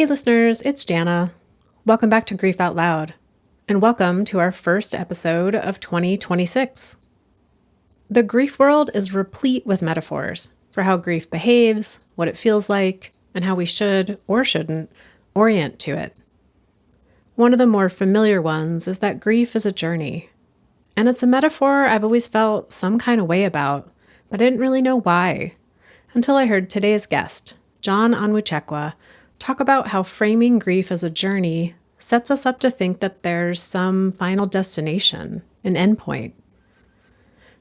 Hey listeners, it's Jana. Welcome back to Grief Out Loud, and welcome to our first episode of 2026. The grief world is replete with metaphors for how grief behaves, what it feels like, and how we should, or shouldn't, orient to it. One of the more familiar ones is that grief is a journey, and it's a metaphor I've always felt some kind of way about, but I didn't really know why, until I heard today's guest, John Onwuchekwa, talk about how framing grief as a journey sets us up to think that there's some final destination, an endpoint.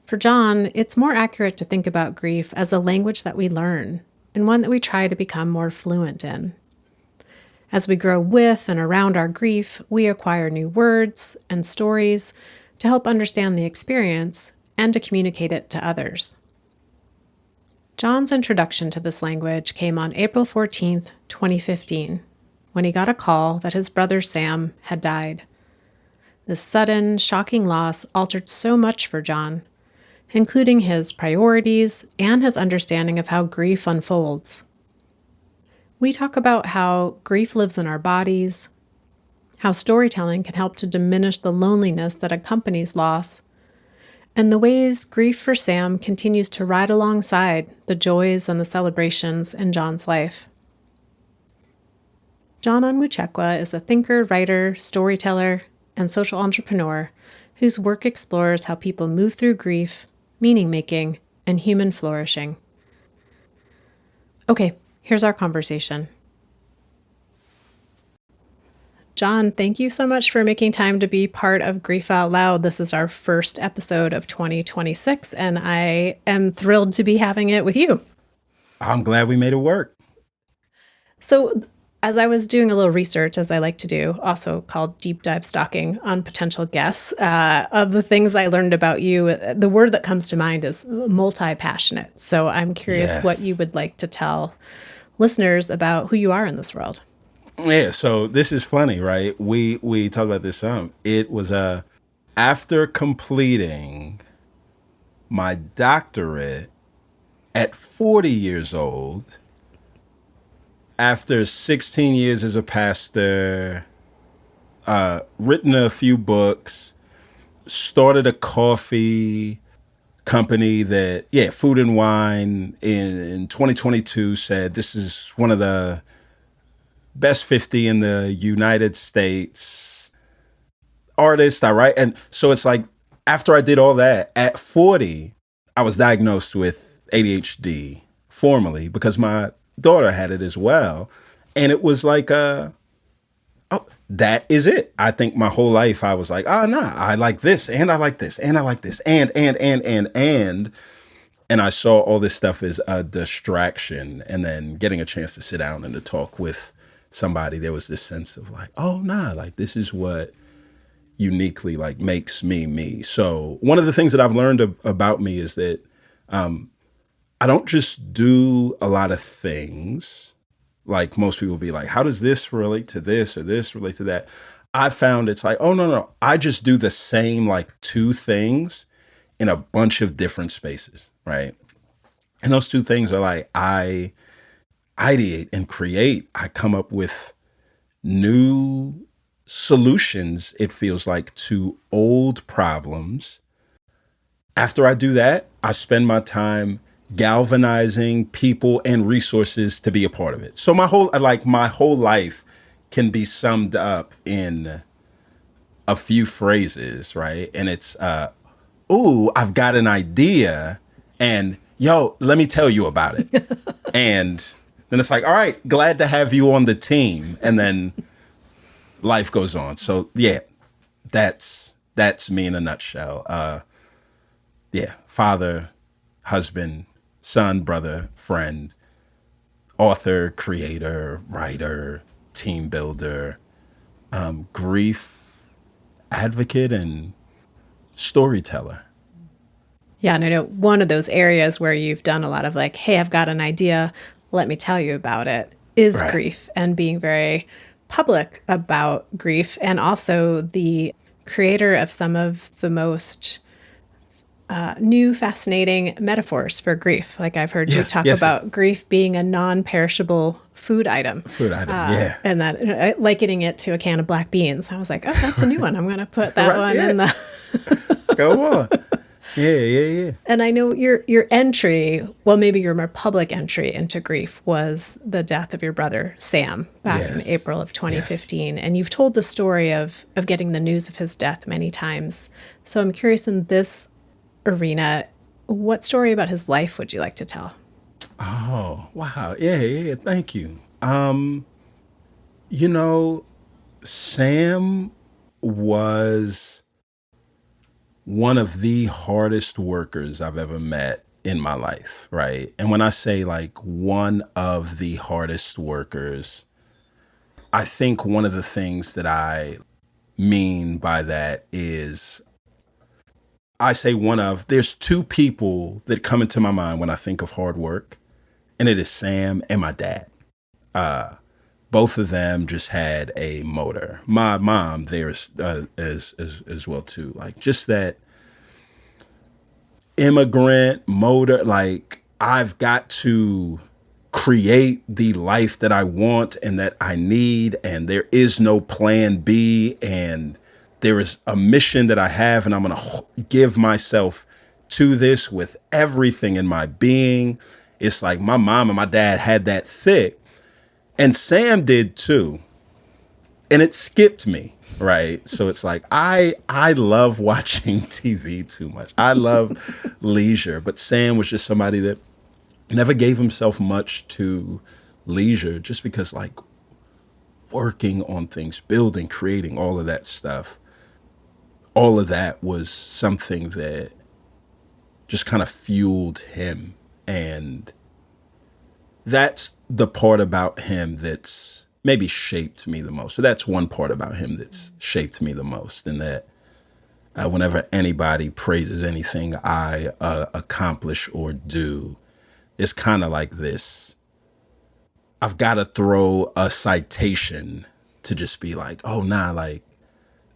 For John, it's more accurate to think about grief as a language that we learn and one that we try to become more fluent in. As we grow with and around our grief, we acquire new words and stories to help understand the experience and to communicate it to others. John's introduction to this language came on April 14th, 2015, when he got a call that his brother Sam had died. This sudden, shocking loss altered so much for John, including his priorities and his understanding of how grief unfolds. We talk about how grief lives in our bodies, how storytelling can help to diminish the loneliness that accompanies loss, and the ways grief for Sam continues to ride alongside the joys and the celebrations in John's life. John Onwuchekwa is a thinker, writer, storyteller, and social entrepreneur whose work explores how people move through grief, meaning-making, and human flourishing. Okay, here's our conversation. John, thank you so much for making time to be part of Grief Out Loud. This is our first episode of 2026, and I am thrilled to be having it with you. I'm glad we made it work. So, as I was doing a little research, as I like to do, also called deep dive stalking on potential guests, of the things I learned about you, the word that comes to mind is multi-passionate. So I'm curious what you would like to tell listeners about who you are in this world. Yeah, so this is funny, right? We talked about this some. It was after completing my doctorate at 40 years old, after 16 years as a pastor, written a few books, started a coffee company that, Food and Wine in 2022 said this is one of the best 50 in the United States artists I write. And so it's like, after I did all that, at 40, I was diagnosed with ADHD formally because my daughter had it as well. And it was like, that is it. I think my whole life I was like, I like this and I like this and I like this and. And I saw all this stuff as a distraction, and then getting a chance to sit down and to talk with somebody, there was this sense of like, like this is what uniquely like makes me me. So one of the things that I've learned about me is that I don't just do a lot of things like most people be like, how does this relate to this or this relate to that? I found it's like, no, I just do the same like two things in a bunch of different spaces, right? And those two things are like, I ideate and create. I come up with new solutions, it feels like, to old problems. After I do that, I spend my time galvanizing people and resources to be a part of it. So my whole life can be summed up in a few phrases, right? And it's, I've got an idea, and let me tell you about it. And then it's like, all right, glad to have you on the team. And then life goes on. So that's me in a nutshell. Father, husband, son, brother, friend, author, creator, writer, team builder, grief advocate, and storyteller. Yeah, and I know one of those areas where you've done a lot of like, hey, I've got an idea, let me tell you about it, is Right. grief, and being very public about grief, and also the creator of some of the most new fascinating metaphors for grief. Like I've heard you Yes, talk yes, yes. about grief being a non-perishable food item, Food item. Yeah. and that likening it to a can of black beans. I was like, oh, that's a new one. I'm going to put that Right. one Yeah. in the. Come on. Yeah, yeah, yeah. And I know your entry, well, maybe your more public entry into grief was the death of your brother Sam back in Yes. April of Yes. 2015, and you've told the story of getting the news of his death many times. So I'm curious, in this arena, what story about his life would you like to tell? Oh, wow. Yeah, yeah. Thank you. You know, Sam was one of the hardest workers I've ever met in my life, right? And when I say like one of the hardest workers, I think one of the things that I mean by that is I say one of, there's two people that come into my mind when I think of hard work, and it is Sam and my dad. Both of them just had a motor. My mom there's as well too. Like just that immigrant motor. Like I've got to create the life that I want and that I need, and there is no plan B, and there is a mission that I have, and I'm going to give myself to this with everything in my being. It's like my mom and my dad had that thick, and Sam did too. And it skipped me, right? So it's like I love watching TV too much. I love leisure, but Sam was just somebody that never gave himself much to leisure, just because like working on things, building, creating, all of that stuff, all of that was something that just kind of fueled him. And that's the part about him that's maybe shaped me the most. So that's one part about him that's shaped me the most. And that whenever anybody praises anything I accomplish or do, it's kind of like this. I've got to throw a citation to just be like, oh, nah, like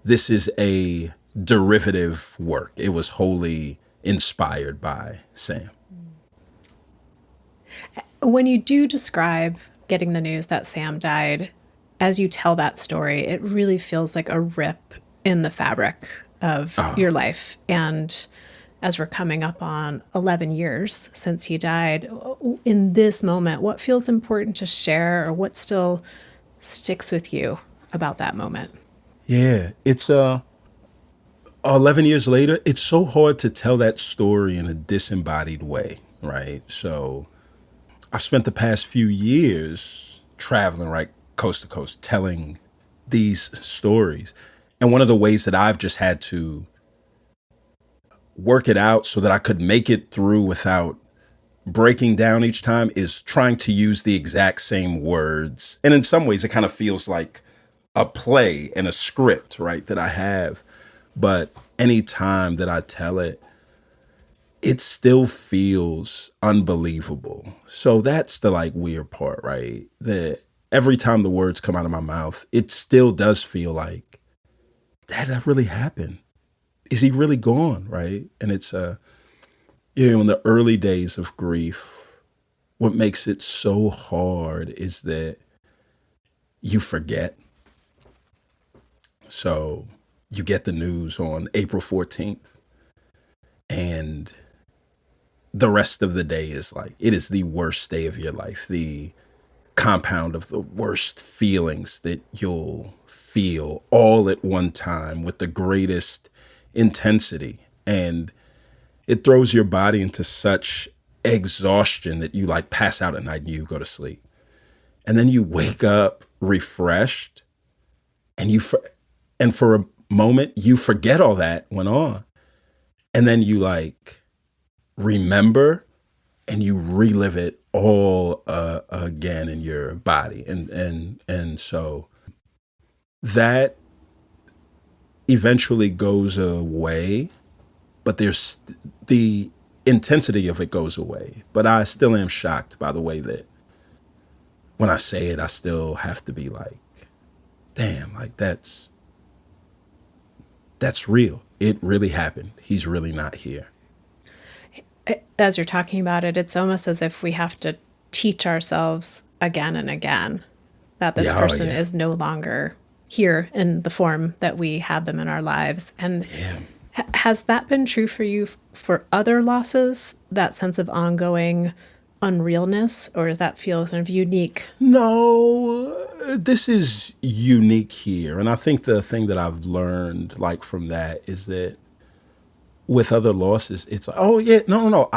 this is a derivative work. It was wholly inspired by Sam. When you do describe getting the news that Sam died, as you tell that story, it really feels like a rip in the fabric of your life. And as we're coming up on 11 years since he died, in this moment, what feels important to share, or what still sticks with you about that moment? Yeah, it's 11 years later, it's so hard to tell that story in a disembodied way, right? So I've spent the past few years traveling right coast to coast, telling these stories. And one of the ways that I've just had to work it out so that I could make it through without breaking down each time is trying to use the exact same words. And in some ways, it kind of feels like a play and a script, right, that I have. But any time that I tell it, it still feels unbelievable. So that's the like weird part, right? That every time the words come out of my mouth, it still does feel like that really happened. Is he really gone, right? And it's in the early days of grief, what makes it so hard is that you forget. So you get the news on April 14th, and the rest of the day is like, it is the worst day of your life, the compound of the worst feelings that you'll feel all at one time with the greatest intensity. And it throws your body into such exhaustion that you like pass out at night and you go to sleep. And then you wake up refreshed, and and for a moment you forget all that went on. And then you like remember, and you relive it all again in your body. And so that eventually goes away, but there's the intensity of it goes away. But I still am shocked by the way that when I say it, I still have to be like, damn, like that's real. It really happened. He's really not here. As you're talking about it, it's almost as if we have to teach ourselves again and again that this Yeah, oh person yeah. is no longer here in the form that we had them in our lives. And Yeah. has that been true for you for other losses, that sense of ongoing unrealness, or does that feel kind of unique? No, this is unique here. And I think the thing that I've learned like from that is that with other losses, it's like, oh yeah, no.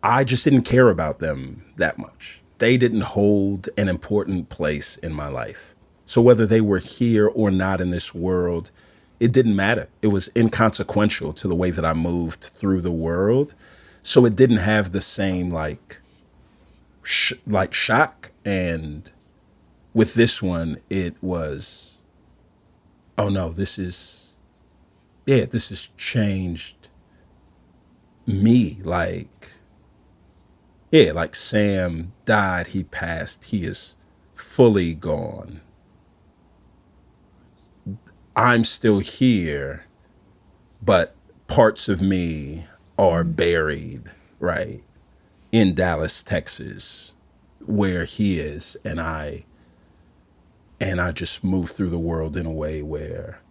I just didn't care about them that much. They didn't hold an important place in my life. So whether they were here or not in this world, it didn't matter. It was inconsequential to the way that I moved through the world. So it didn't have the same like shock. And with this one, it was, oh no, this has changed me. Like Sam died, he passed, he is fully gone. I'm still here, but parts of me are buried, right, in Dallas, Texas, where he is, and I just move through the world in a way where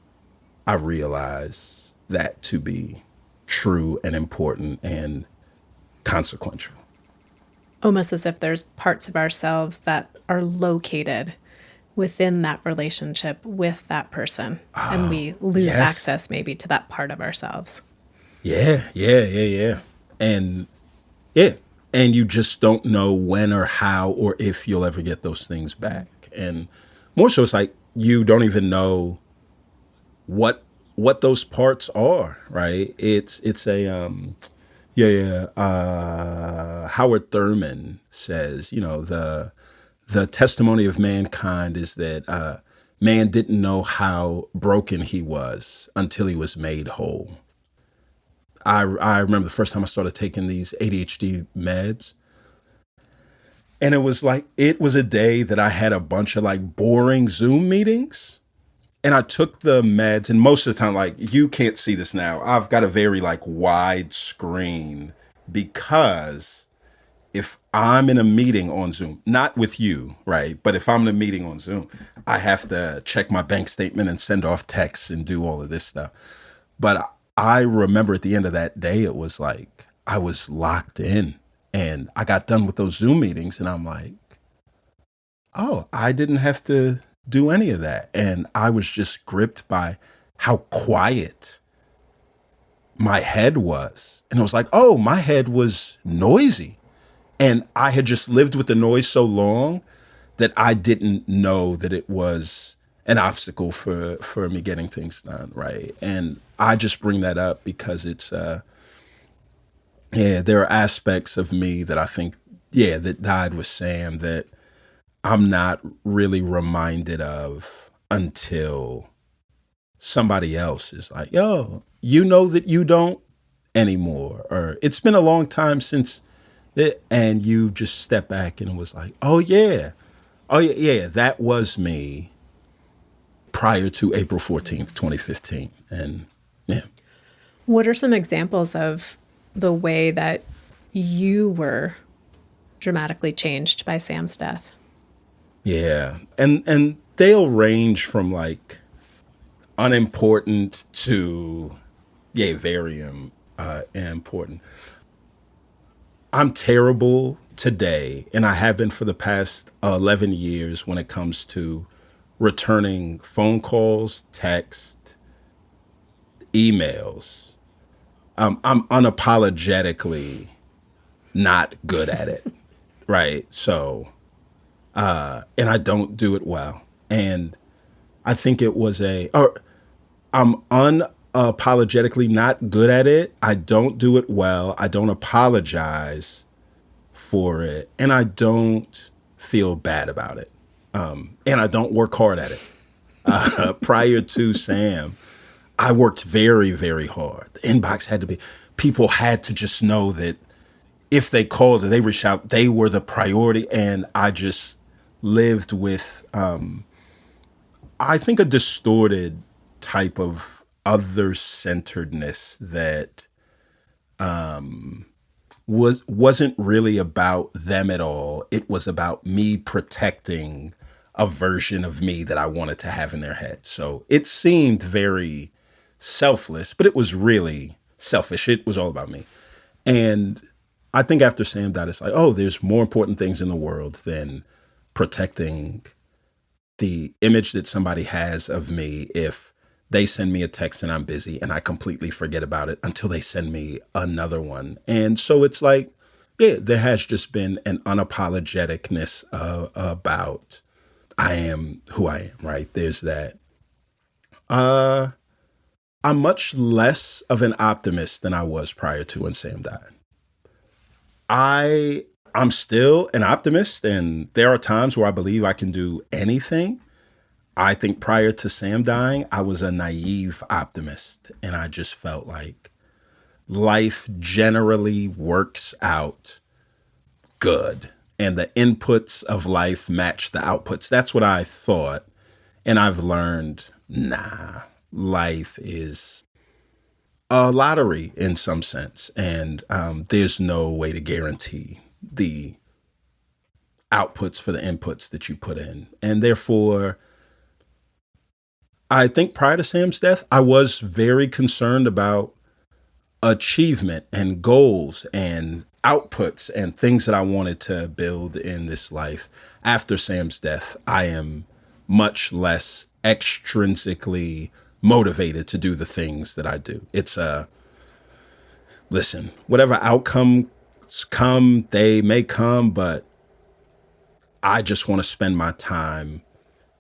I realize that to be true and important and consequential. Almost as if there's parts of ourselves that are located within that relationship with that person, and we lose Yes. access maybe to that part of ourselves. Yeah. And yeah, and you just don't know when or how or if you'll ever get those things back. And more so, it's like you don't even know what those parts are, right? It's a Howard Thurman says, the testimony of mankind is that man didn't know how broken he was until he was made whole. I remember the first time I started taking these ADHD meds. And it was a day that I had a bunch of like boring Zoom meetings. And I took the meds, and most of the time, like, you can't see this now. I've got a very like wide screen because if I'm in a meeting on Zoom, not with you, right? But if I'm in a meeting on Zoom, I have to check my bank statement and send off texts and do all of this stuff. But I remember at the end of that day, it was like I was locked in, and I got done with those Zoom meetings, and I'm like, oh, I didn't have to do any of that. And I was just gripped by how quiet my head was. And it was like, oh, my head was noisy. And I had just lived with the noise so long that I didn't know that it was an obstacle for me getting things done, right? And I just bring that up because there are aspects of me that I think, that died with Sam that I'm not really reminded of until somebody else is like, yo, you know that you don't anymore. Or it's been a long time since it, and you just step back and it was like, oh yeah. Oh yeah, that was me prior to April 14th, 2015. And yeah. What are some examples of the way that you were dramatically changed by Sam's death? Yeah. And they'll range from like unimportant to very important. I'm terrible today, and I have been for the past 11 years when it comes to returning phone calls, text, emails. I'm unapologetically not good at it, right? So, and I don't do it well. And I think it was I'm unapologetically not good at it. I don't do it well. I don't apologize for it, and I don't feel bad about it. And I don't work hard at it. Prior to Sam, I worked very, very hard. The inbox had to be, people had to just know that if they called or they reached out, they were the priority. And I just lived with, I think, a distorted type of other centeredness that wasn't really about them at all. It was about me protecting a version of me that I wanted to have in their head. So it seemed very selfless, but it was really selfish. It was all about me. And I think after Sam died, it's like, oh, there's more important things in the world than protecting the image that somebody has of me if they send me a text and I'm busy and I completely forget about it until they send me another one. And so it's like, yeah, there has just been an unapologeticness about I am who I am, right? There's that. Uh, I'm much less of an optimist than I was prior to when Sam died. I I'm still an optimist, and there are times where I believe I can do anything. I think prior to Sam dying, I was a naive optimist, and I just felt like life generally works out good, and the inputs of life match the outputs. That's what I thought, and I've learned, nah, life is a lottery in some sense, and there's no way to guarantee the outputs for the inputs that you put in. And therefore, I think prior to Sam's death, I was very concerned about achievement and goals and outputs and things that I wanted to build in this life. After Sam's death, I am much less extrinsically motivated to do the things that I do. It's a listen, whatever outcomes come, they may come, but I just want to spend my time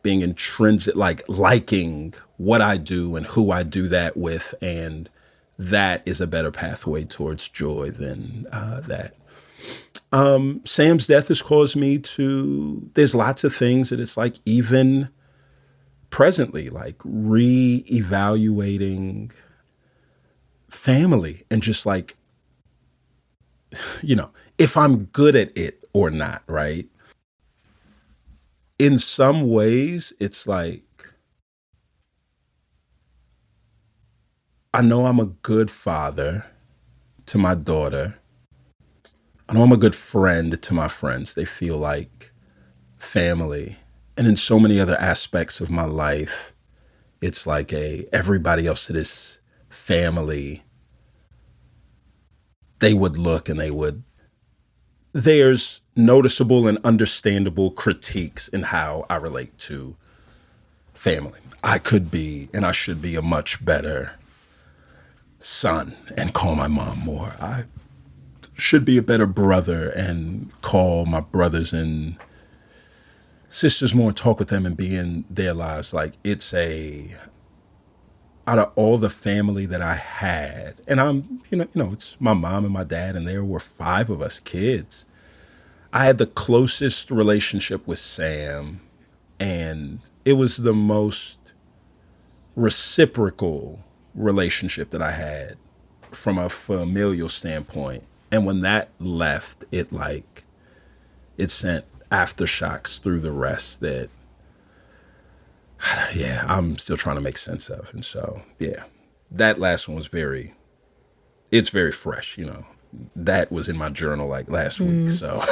being intrinsic, like liking what I do and who I do that with. And that is a better pathway towards joy than that. Sam's death has caused me to, there's lots of things that it's like, even presently, like re-evaluating family and just like, if I'm good at it or not, right? In some ways, it's like, I know I'm a good father to my daughter. I know I'm a good friend to my friends. They feel like family. And in so many other aspects of my life, it's like everybody else that is family, they would look and there's noticeable and understandable critiques in how I relate to family. I could be and I should be a much better son and call my mom more. I should be a better brother and call my brothers and sisters more, talk with them and be in their lives. Like out of all the family that I had, and it's my mom and my dad, and there were five of us kids. I had the closest relationship with Sam, and it was the most reciprocal relationship that I had from a familial standpoint. And when that left, it sent aftershocks through the rest that, yeah, I'm still trying to make sense of. And so, yeah, that last one was it's very fresh. That was in my journal like last week. So,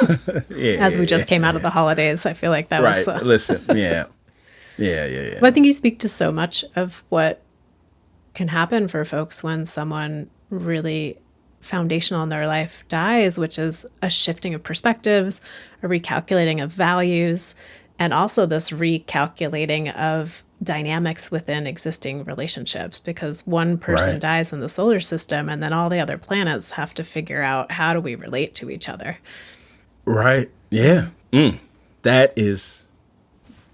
yeah, As we yeah, just came out of the holidays, I feel like that was. right. Listen, yeah, yeah. But I think you speak to so much of what can happen for folks when someone really foundational in their life dies, which is a shifting of perspectives, a recalculating of values, and also this recalculating of dynamics within existing relationships, because one person Right, dies in the solar system and then all the other planets have to figure out how do we relate to each other. right. Yeah. That is,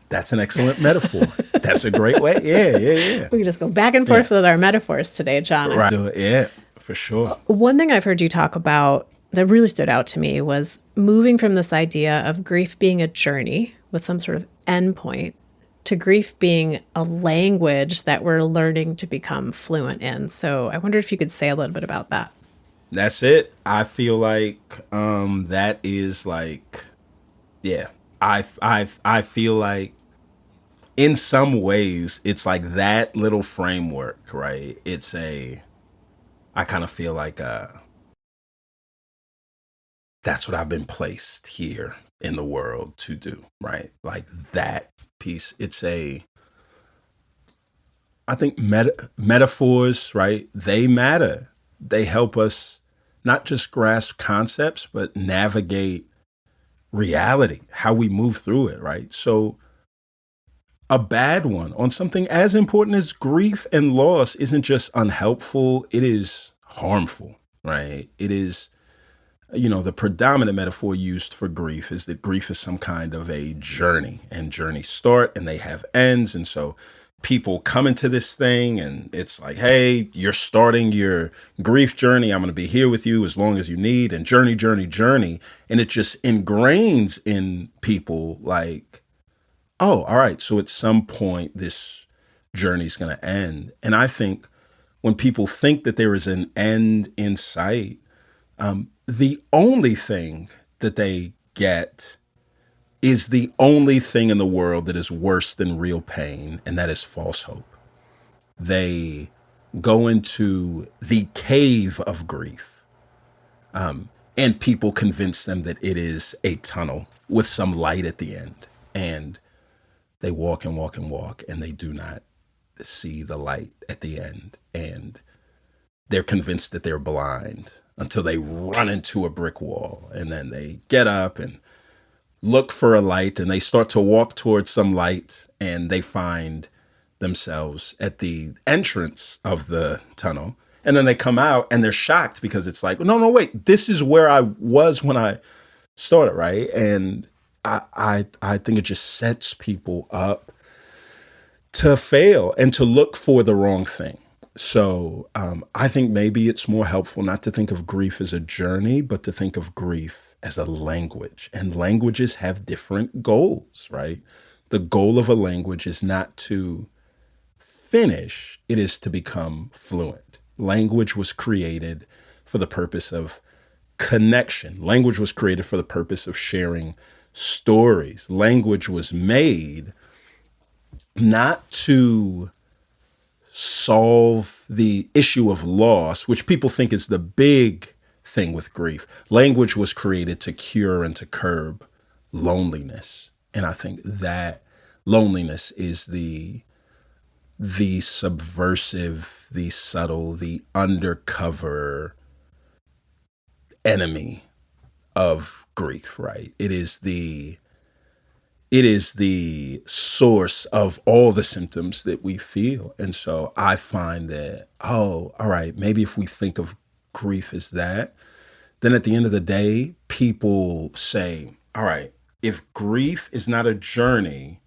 that's an excellent metaphor. That's a great way. Yeah. We can just go back and Yeah. forth with our metaphors today, John. Right. Yeah, for sure. One thing I've heard you talk about that really stood out to me was moving from this idea of grief being a journey with some sort of endpoint to grief being a language that we're learning to become fluent in. So I wonder if you could say a little bit about that. That's it. I feel like that is like, yeah. I feel like in some ways it's like that little framework, right? I kind of feel like that's what I've been placed here in the world to do, right? Like that piece. I think metaphors, right? They matter. They help us not just grasp concepts, but navigate reality, how we move through it, right? So, a bad one on something as important as grief and loss isn't just unhelpful, it is harmful, right? It is, the predominant metaphor used for grief is that grief is some kind of a journey, and journeys start and they have ends. And so people come into this thing and it's like, hey, you're starting your grief journey. I'm going to be here with you as long as you need, and journey, journey, journey. And it just ingrains in people like, oh, all right. So at some point, this journey's going to end. And I think when people think that there is an end in sight, the only thing that they get is the only thing in the world that is worse than real pain, and that is false hope. They go into the cave of grief, and people convince them that it is a tunnel with some light at the end. And they walk and walk and walk, and they do not see the light at the end. And they're convinced that they're blind until they run into a brick wall. And then they get up and look for a light, and they start to walk towards some light, and they find themselves at the entrance of the tunnel. And then they come out and they're shocked because it's like, no, no, wait, this is where I was when I started, right? And I think it just sets people up to fail and to look for the wrong thing. So I think maybe it's more helpful not to think of grief as a journey, but to think of grief as a language. And languages have different goals, right? The goal of a language is not to finish, it is to become fluent. Language was created for the purpose of connection. Language was created for the purpose of sharing stories. Language was made not to solve the issue of loss, which people think is the big thing with grief. Language was created to cure and to curb loneliness. And I think that loneliness is the subversive, the subtle, the undercover enemy of grief, right? It is the source of all the symptoms that we feel. And so I find that, oh, all right, maybe if we think of grief as that, then at the end of the day, people say, all right, if grief is not a journey,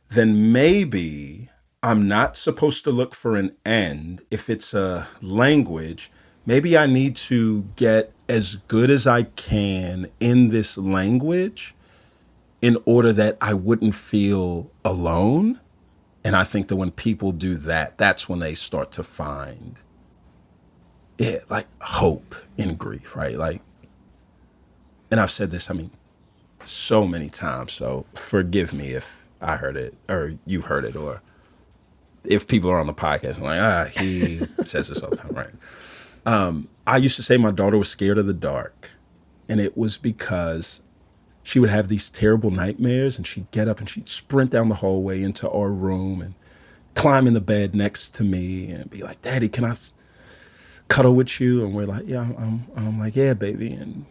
then maybe I'm not supposed to look for an end. If it's a language, maybe I need to get as good as I can in this language in order that I wouldn't feel alone. And I think that when people do that, that's when they start to find it, like hope in grief, right? Like, and I've said this, I mean, so many times. So forgive me if I heard it or you heard it, or if people are on the podcast and like, he says this all the time, right? I used to say my daughter was scared of the dark. And it was because she would have these terrible nightmares, and she'd get up and she'd sprint down the hallway into our room and climb in the bed next to me and be like, Daddy, can I cuddle with you? And we're like, yeah, I'm like, yeah, baby. And,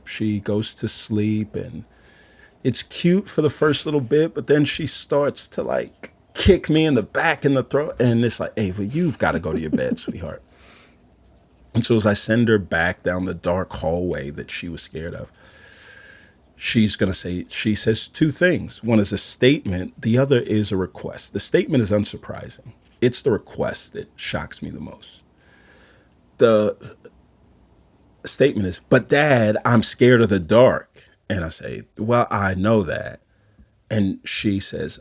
she goes to sleep, and it's cute for the first little bit, but then she starts to like kick me in the back and the throat. And it's like, hey, well, you've got to go to your bed, sweetheart. And so as I send her back down the dark hallway that she was scared of, she says two things. One is a statement. The other is a request. The statement is unsurprising. It's the request that shocks me the most. The statement is, but Dad, I'm scared of the dark. And I say, well, I know that. And she says,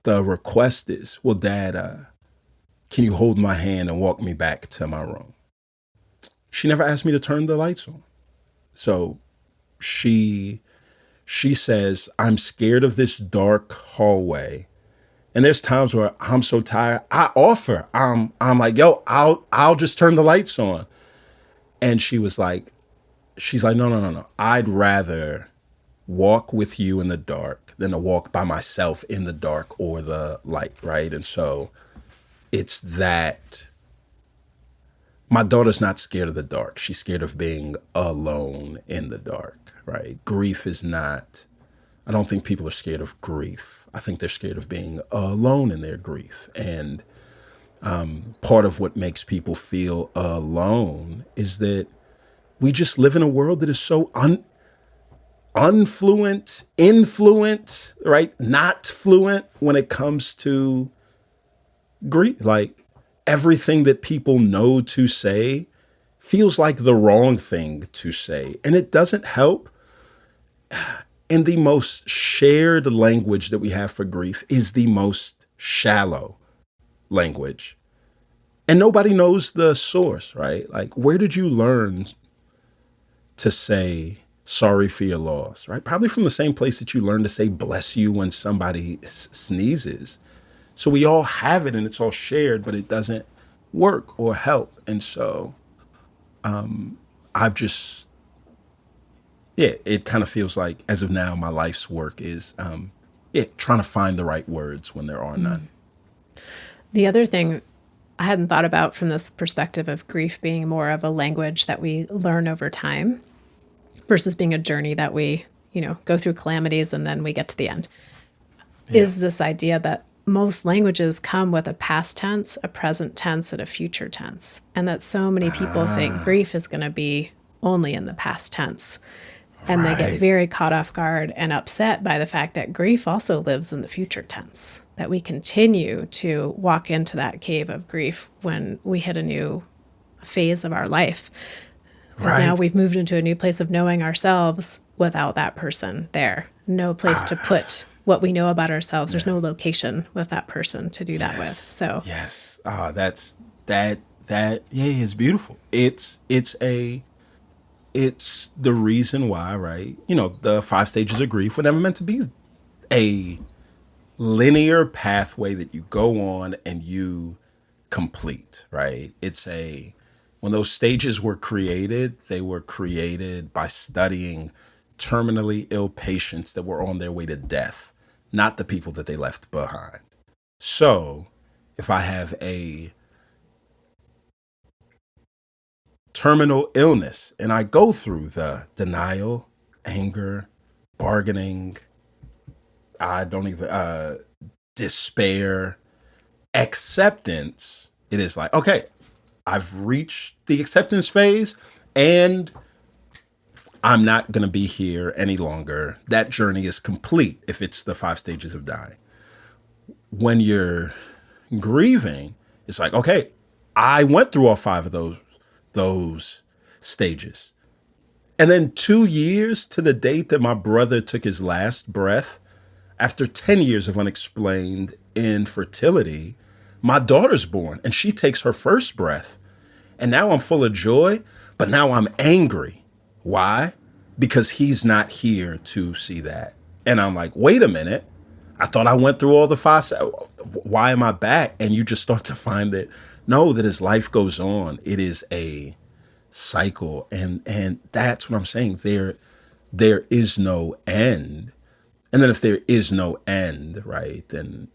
the request is, well, Dad, can you hold my hand and walk me back to my room? She never asked me to turn the lights on. So she says, I'm scared of this dark hallway. And there's times where I'm so tired, I offer. I'm like, yo, I'll just turn the lights on. And she was like, she's like, no, no, no, no. I'd rather walk with you in the dark than to walk by myself in the dark or the light, right? And so it's that my daughter's not scared of the dark. She's scared of being alone in the dark, right? Grief is not, I don't think people are scared of grief. I think they're scared of being alone in their grief. And part of what makes people feel alone is that we just live in a world that is so unfluent, influent, right? Not fluent when it comes to grief. Like everything that people know to say feels like the wrong thing to say. And it doesn't help. And the most shared language that we have for grief is the most shallow language. And nobody knows the source, right? Like, where did you learn to say sorry for your loss, right? Probably from the same place that you learn to say bless you when somebody sneezes. So we all have it and it's all shared, but it doesn't work or help. And so I've just, yeah, it kind of feels like as of now, my life's work is, yeah, trying to find the right words when there are none. The other thing I hadn't thought about from this perspective of grief being more of a language that we learn over time versus being a journey that we, go through calamities and then we get to the end, Yeah. is this idea that most languages come with a past tense, a present tense, and a future tense. And that so many people think grief is going to be only in the past tense. And they get Right. very caught off guard and upset by the fact that grief also lives in the future tense, that we continue to walk into that cave of grief when we hit a new phase of our life. Because now Right. we've moved into a new place of knowing ourselves without that person there. No place to put what we know about ourselves. There's no location with that person to do that with. So, Yes. That's that yeah, is beautiful. It's the reason why, right? The 5 stages of grief were never meant to be a linear pathway that you go on and you complete, right? When those stages were created, they were created by studying terminally ill patients that were on their way to death, not the people that they left behind. So, if I have a terminal illness and I go through the denial, anger, bargaining, I don't even, despair, acceptance, it is like, okay, I've reached the acceptance phase and I'm not going to be here any longer. That journey is complete if it's the 5 stages of dying. When you're grieving, it's like, okay, I went through all five of those stages. And then 2 years to the date that my brother took his last breath, after 10 years of unexplained infertility, my daughter's born and she takes her first breath. And now I'm full of joy, but now I'm angry. Why? Because he's not here to see that. And I'm like, wait a minute. I thought I went through all the five. Why am I back? And you just start to find that no, that as life goes on, it is a cycle. And that's what I'm saying. There is no end. And then if there is no end, right, then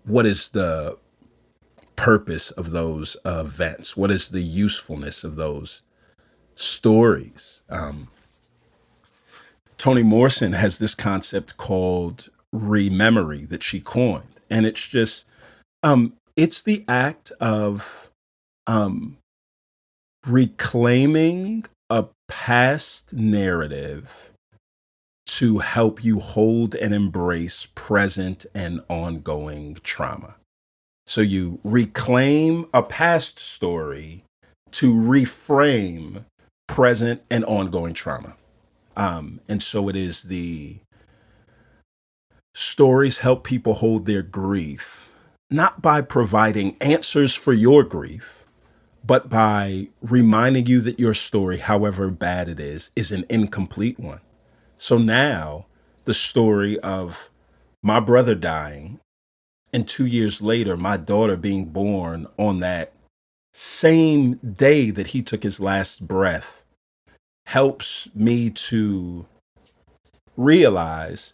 what is the purpose of those events? What is the usefulness of those stories? Toni Morrison has this concept called rememory that she coined. And it's just, it's the act of reclaiming a past narrative to help you hold and embrace present and ongoing trauma. So you reclaim a past story to reframe present and ongoing trauma. And so it is the stories help people hold their grief, not by providing answers for your grief, but by reminding you that your story, however bad it is an incomplete one. So now the story of my brother dying and 2 years later, my daughter being born on that same day that he took his last breath helps me to realize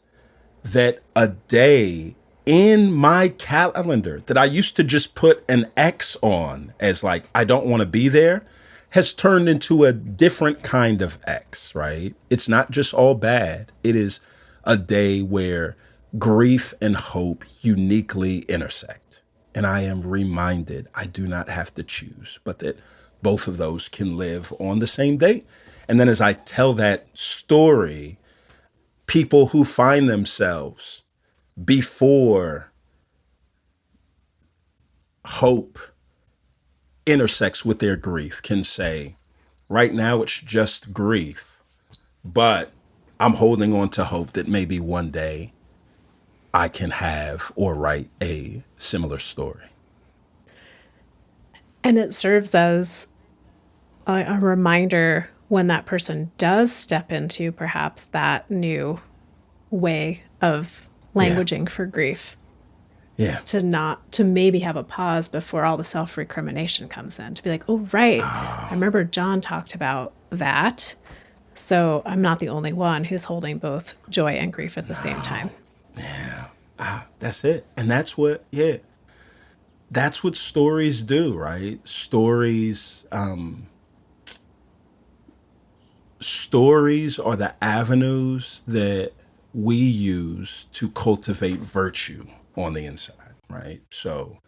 that a day in my calendar that I used to just put an X on as like, I don't want to be there, has turned into a different kind of X, right? It's not just all bad. It is a day where grief and hope uniquely intersect. And I am reminded I do not have to choose, but that both of those can live on the same day. And then as I tell that story, people who find themselves before hope intersects with their grief can say, right now it's just grief, but I'm holding on to hope that maybe one day I can have or write a similar story. And it serves as a reminder when that person does step into perhaps that new way of Yeah. languaging for grief, Yeah. to maybe have a pause before all the self recrimination comes in, to be like, oh, right, I remember John talked about that. So I'm not the only one who's holding both joy and grief at the same time. That's it. And that's what, yeah, that's what stories do, right? Stories are the avenues that we use to cultivate virtue on the inside, right? So,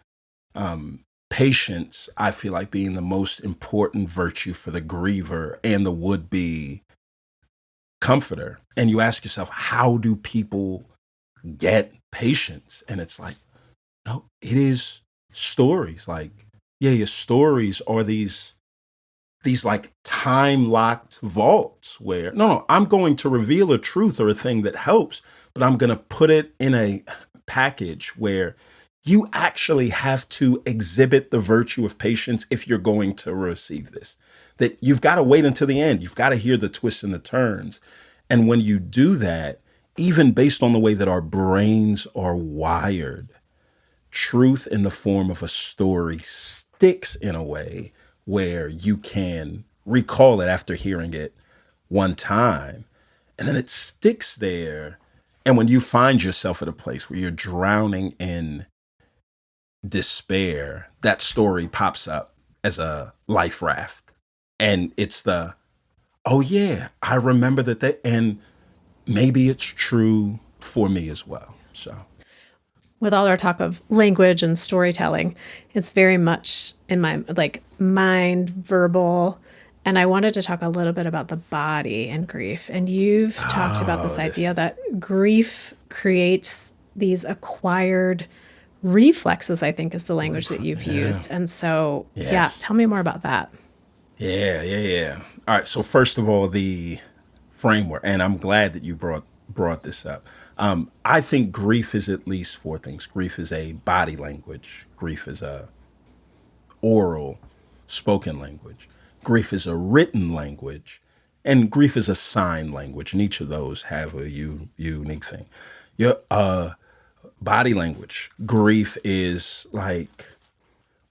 patience, I feel like being the most important virtue for the griever and the would be comforter. And you ask yourself, how do people get patience? And it's like, no, it is stories. Like, yeah, your stories are these like time locked vaults where no, I'm going to reveal a truth or a thing that helps, but I'm going to put it in a package where you actually have to exhibit the virtue of patience if you're going to receive this. That you've got to wait until the end. You've got to hear the twists and the turns. And when you do that, even based on the way that our brains are wired, truth in the form of a story sticks in a way where you can recall it after hearing it one time, and then it sticks there. And when you find yourself at a place where you're drowning in despair, that story pops up as a life raft. And it's the, oh yeah, I remember that, and maybe it's true for me as well. So With all our talk of language and storytelling, it's very much in my like mind, verbal. And I wanted to talk a little bit about the body and grief. And you've talked about oh, this this idea is that grief creates these acquired reflexes, I think is the language that you've yeah. used. And so, yeah, Yes. tell me more about that. Yeah. All right. So first of all, the framework, and I'm glad that you brought this up. I think grief is at least four things. Grief is a body language. Grief is a oral, spoken language. Grief is a written language, and grief is a sign language. And each of those have a unique thing. Your body language. Grief is like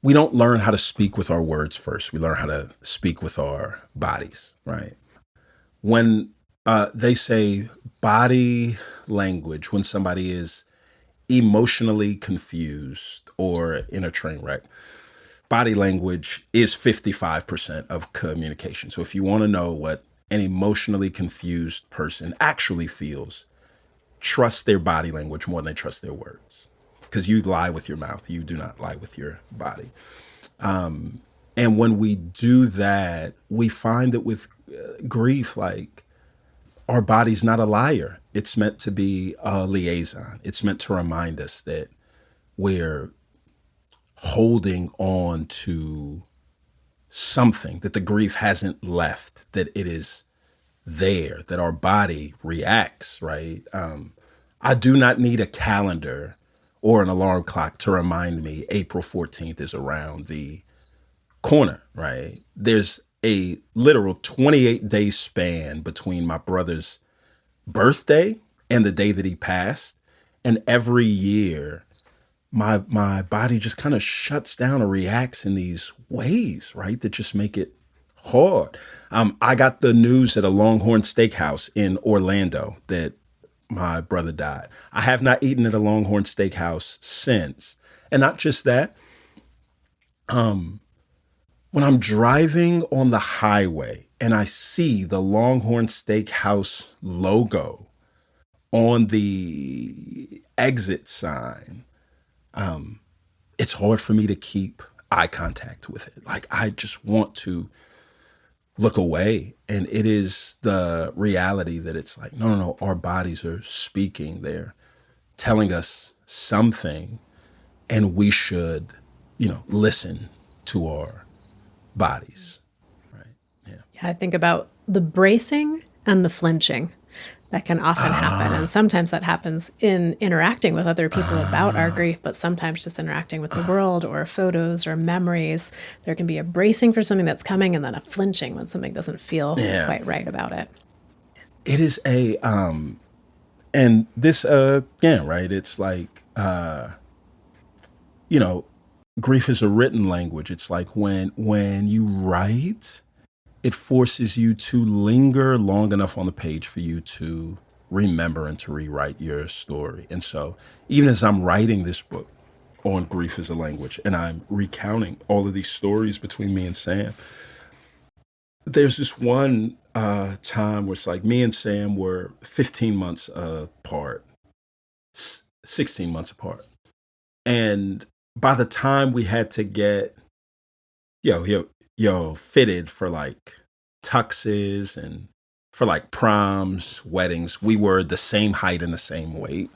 we don't learn how to speak with our words first. We learn how to speak with our bodies, right? When they say body language, when somebody is emotionally confused or in a train wreck, body language is 55% of communication. So if you want to know what an emotionally confused person actually feels, trust their body language more than they trust their words. Because you lie with your mouth, you do not lie with your body. And when we do that, we find that with grief, like our body's not a liar. It's meant to be a liaison. It's meant to remind us that we're holding on to something, that the grief hasn't left, that it is there, that our body reacts, right? I do not need a calendar or an alarm clock to remind me April 14th is around the corner, right? There's a literal 28-day span between my brother's birthday and the day that he passed. And every year, my body just kind of shuts down or reacts in these ways, right? That just make it hard. I got the news at a Longhorn Steakhouse in Orlando that my brother died. I have not eaten at a Longhorn Steakhouse since. And not just that, when I'm driving on the highway and I see the Longhorn Steakhouse logo on the exit sign, it's hard for me to keep eye contact with it. Like, I just want to look away. And it is the reality that it's like, no, no, no, our bodies are speaking. They're telling us something, and we should, listen to our bodies. Right. Yeah. Yeah, I think about the bracing and the flinching that can often happen. And sometimes that happens in interacting with other people about our grief, but sometimes just interacting with the world or photos or memories. There can be a bracing for something that's coming and then a flinching when something doesn't feel Yeah. quite right about it. It is and this, yeah, right. It's like, you know, grief is a written language. It's like when you write, it forces you to linger long enough on the page for you to remember and to rewrite your story. And so, even as I'm writing this book on grief as a language, and I'm recounting all of these stories between me and Sam, there's this one time where it's like me and Sam were 15 months apart, 16 months apart. And by the time we had to get fitted for like tuxes and for like proms, weddings, we were the same height and the same weight.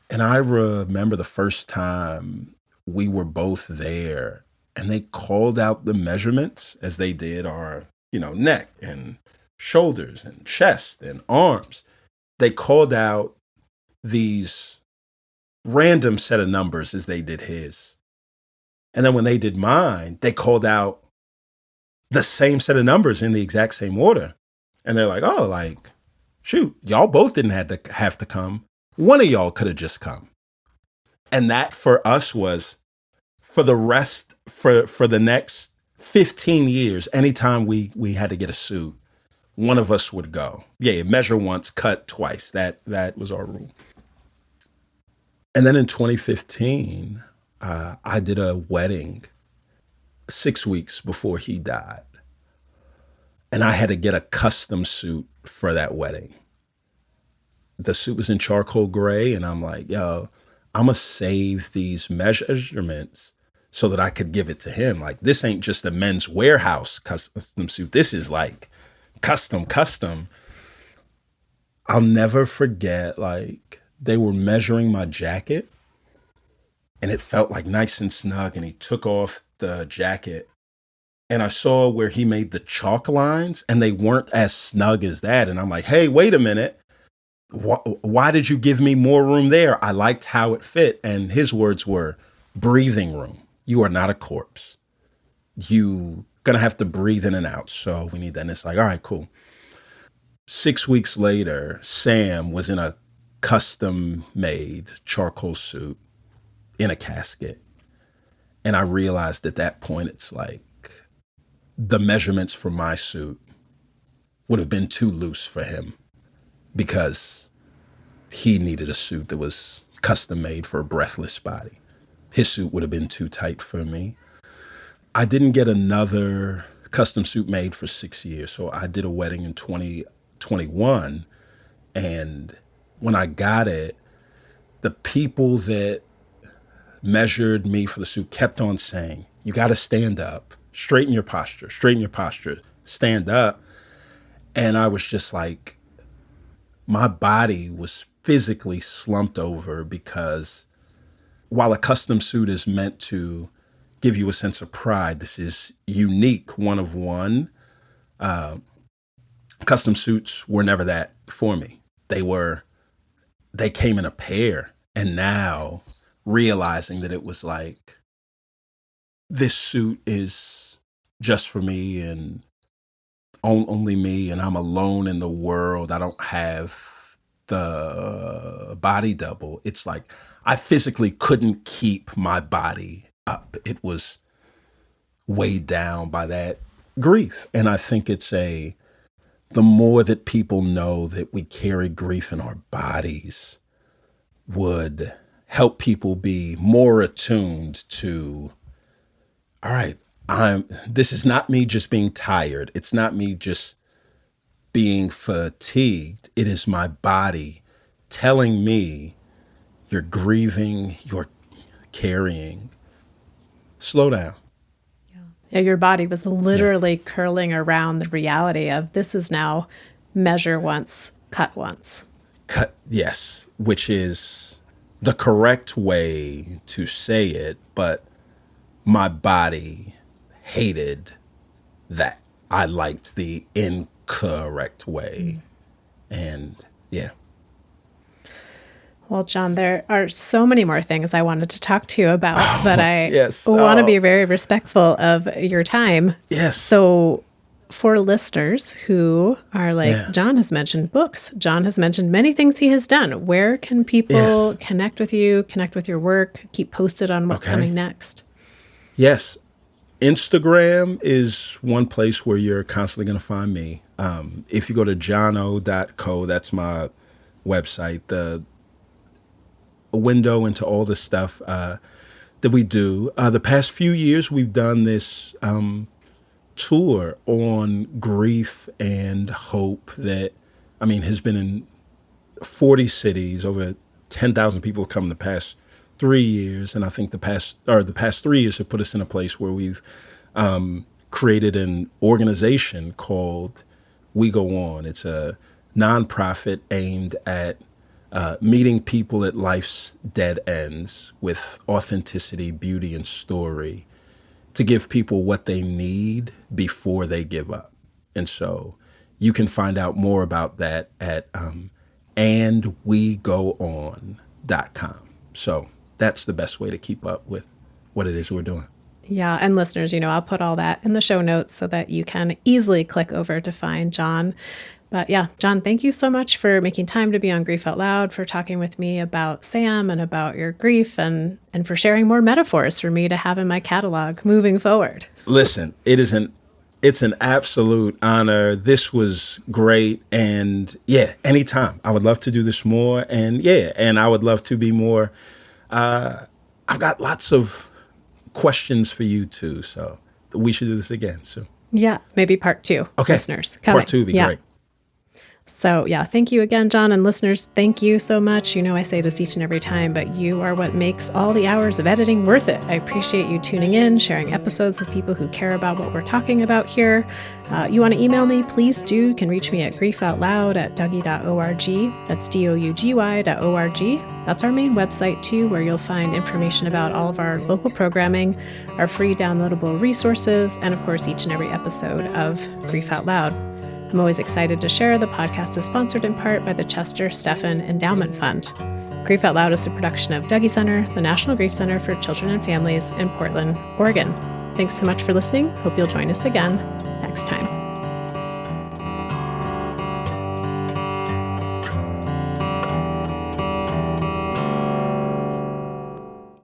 And I remember the first time we were both there and they called out the measurements as they did our, neck and shoulders and chest and arms. They called out these random set of numbers as they did his. And then when they did mine, they called out the same set of numbers in the exact same order. And they're like, oh, like, shoot, y'all both didn't have to come. One of y'all could have just come. And that for us was for the next 15 years, anytime we had to get a suit, one of us would go. Yeah, measure once, cut twice. That was our rule. And then in 2015, I did a wedding 6 weeks before he died. And I had to get a custom suit for that wedding. The suit was in charcoal gray. And I'm like, yo, I'm going to save these measurements so that I could give it to him. Like, this ain't just a Men's Warehouse custom suit. This is like custom. I'll never forget, like, they were measuring my jacket and it felt like nice and snug. And he took off the jacket and I saw where he made the chalk lines and they weren't as snug as that. And I'm like, hey, wait a minute. Why did you give me more room there? I liked how it fit. And his words were, breathing room. You are not a corpse. You gonna have to breathe in and out. So we need that. And it's like, all right, cool. 6 weeks later, Sam was in a custom made charcoal suit in a casket. And I realized at that point, it's like the measurements for my suit would have been too loose for him because he needed a suit that was custom made for a breathless body. His suit would have been too tight for me. I didn't get another custom suit made for 6 years. So I did a wedding in 2021. And when I got it, the people that measured me for the suit kept on saying, you got to stand up, straighten your posture, stand up. And I was just like, my body was physically slumped over because while a custom suit is meant to give you a sense of pride, this is unique, one of one. Custom suits were never that for me. They came in a pair. And now realizing that it was like, this suit is just for me and only me, and I'm alone in the world. I don't have the body double. It's like I physically couldn't keep my body up. It was weighed down by that grief. And I think the more that people know that we carry grief in our bodies would help people be more attuned to, all right, this is not me just being tired. It's not me just being fatigued. It is my body telling me you're grieving, you're carrying. Slow down. Yeah, your body was Yeah. literally curling around the reality of this is now measure once, cut once. Cut, yes, which is the correct way to say it, but my body hated that. I liked the incorrect way. And yeah. Well, John, there are so many more things I wanted to talk to you about, but I yes. want to be Oh, very respectful of your time. yes. So, for listeners who are like, Yeah. John has mentioned books, John has mentioned many things he has done. Where can people Yes. connect with you, connect with your work, keep posted on what's Okay. coming next? Yes. Instagram is one place where you're constantly going to find me. If you go to johno.co, that's my website, a window into all the stuff that we do. The past few years, we've done this tour on grief and hope that, has been in 40 cities. Over 10,000 people have come the past 3 years. And I think the past 3 years have put us in a place where we've created an organization called We Go On. It's a nonprofit aimed at meeting people at life's dead ends with authenticity, beauty, and story to give people what they need before they give up. And so you can find out more about that at andwegoon.com. So that's the best way to keep up with what it is we're doing. Yeah. And listeners, I'll put all that in the show notes so that you can easily click over to find John. But yeah, John, thank you so much for making time to be on Grief Out Loud, for talking with me about Sam and about your grief, and for sharing more metaphors for me to have in my catalog moving forward. Listen, it's an absolute honor. This was great. And yeah, anytime. I would love to do this more. And yeah, and I would love to be more. I've got lots of questions for you too. So we should do this again soon. Yeah, maybe part 2, Okay. listeners. Coming. Part 2 would be great. So yeah, thank you again, John, and listeners, thank you so much. I say this each and every time, but you are what makes all the hours of editing worth it. I appreciate you tuning in, sharing episodes with people who care about what we're talking about here. You want to email me, please do. You can reach me at griefoutloud@dougy.org. That's DOUGY.org. That's our main website too, where you'll find information about all of our local programming, our free downloadable resources, and of course, each and every episode of Grief Out Loud. I'm always excited to share. The podcast is sponsored in part by the Chester Steffen Endowment Fund. Grief Out Loud is a production of Dougy Center, the National Grief Center for Children and Families in Portland, Oregon. Thanks so much for listening. Hope you'll join us again next time.